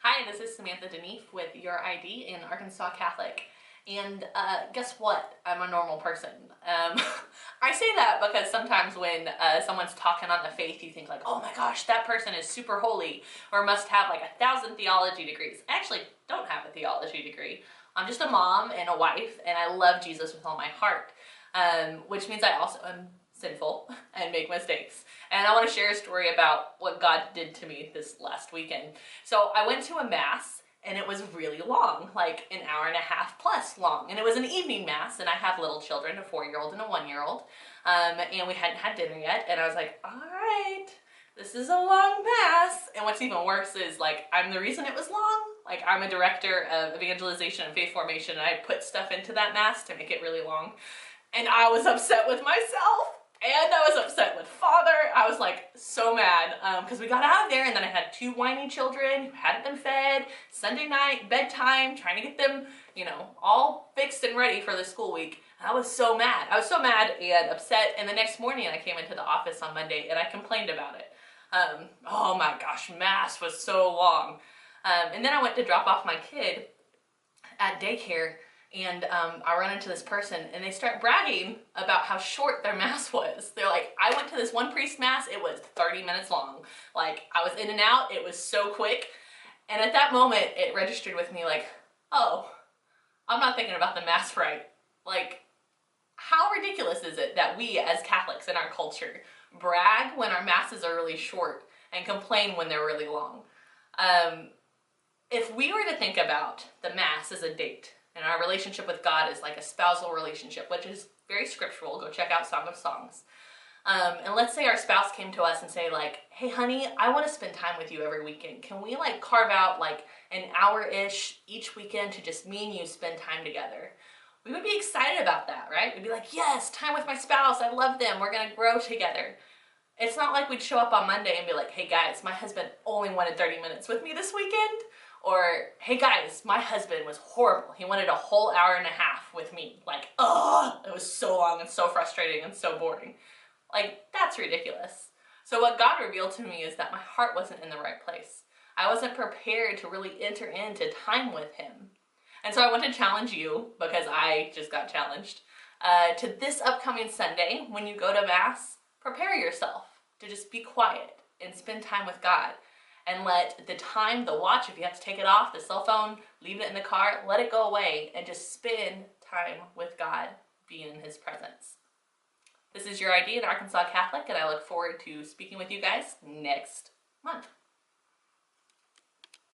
Hi, this is Samantha Denefe with Your ID in Arkansas Catholic. And guess what? I'm a normal person. I say that because sometimes when someone's talking on the faith, you think like, oh my gosh, that person is super holy or must have like 1,000 theology degrees. I actually don't have a theology degree. I'm just a mom and a wife, and I love Jesus with all my heart, which means I also am sinful and make mistakes. And I want to share a story about what God did to me this last weekend. So I went to a mass, and it was really long, like an hour and a half plus long. And it was an evening mass, and I have little children, a 4-year-old and a 1-year-old. And we hadn't had dinner yet, and I was like, all right, this is a long mass. And what's even worse is like, I'm the reason it was long. Like, I'm a director of evangelization and faith formation, and I put stuff into that mass to make it really long. And I was upset with myself. And I was upset with Father. I was like so mad because we got out of there, and then I had 2 whiny children who hadn't been fed. Sunday night, bedtime, trying to get them, all fixed and ready for the school week. And I was so mad. I was so mad and upset. And the next morning I came into the office on Monday and I complained about it. Oh my gosh, Mass was so long. And then I went to drop off my kid at daycare. And I run into this person, and they start bragging about how short their mass was. They're like, I went to this one priest mass, it was 30 minutes long. Like, I was in and out, it was so quick. And at that moment, it registered with me like, oh, I'm not thinking about the mass right. Like, how ridiculous is it that we as Catholics in our culture brag when our masses are really short and complain when they're really long? If we were to think about the mass as a date, and our relationship with God is like a spousal relationship, which is very scriptural. Go check out Song of Songs. And let's say our spouse came to us and say like, hey honey, I want to spend time with you every weekend. Can we like carve out like an hour-ish each weekend to just me and you spend time together? We would be excited about that, right? We'd be like, yes, time with my spouse. I love them. We're going to grow together. It's not like we'd show up on Monday and be like, hey guys, my husband only wanted 30 minutes with me this weekend. Or, hey guys, my husband was horrible. He wanted a whole hour and a half with me. Like, ugh, it was so long and so frustrating and so boring. Like, that's ridiculous. So what God revealed to me is that my heart wasn't in the right place. I wasn't prepared to really enter into time with him. And so I want to challenge you, because I just got challenged, to this upcoming Sunday, when you go to Mass, prepare yourself to just be quiet and spend time with God. And let the time, the watch, if you have to take it off, the cell phone, leave it in the car, let it go away and just spend time with God, being in his presence. This is Your ID in Arkansas Catholic, and I look forward to speaking with you guys next month.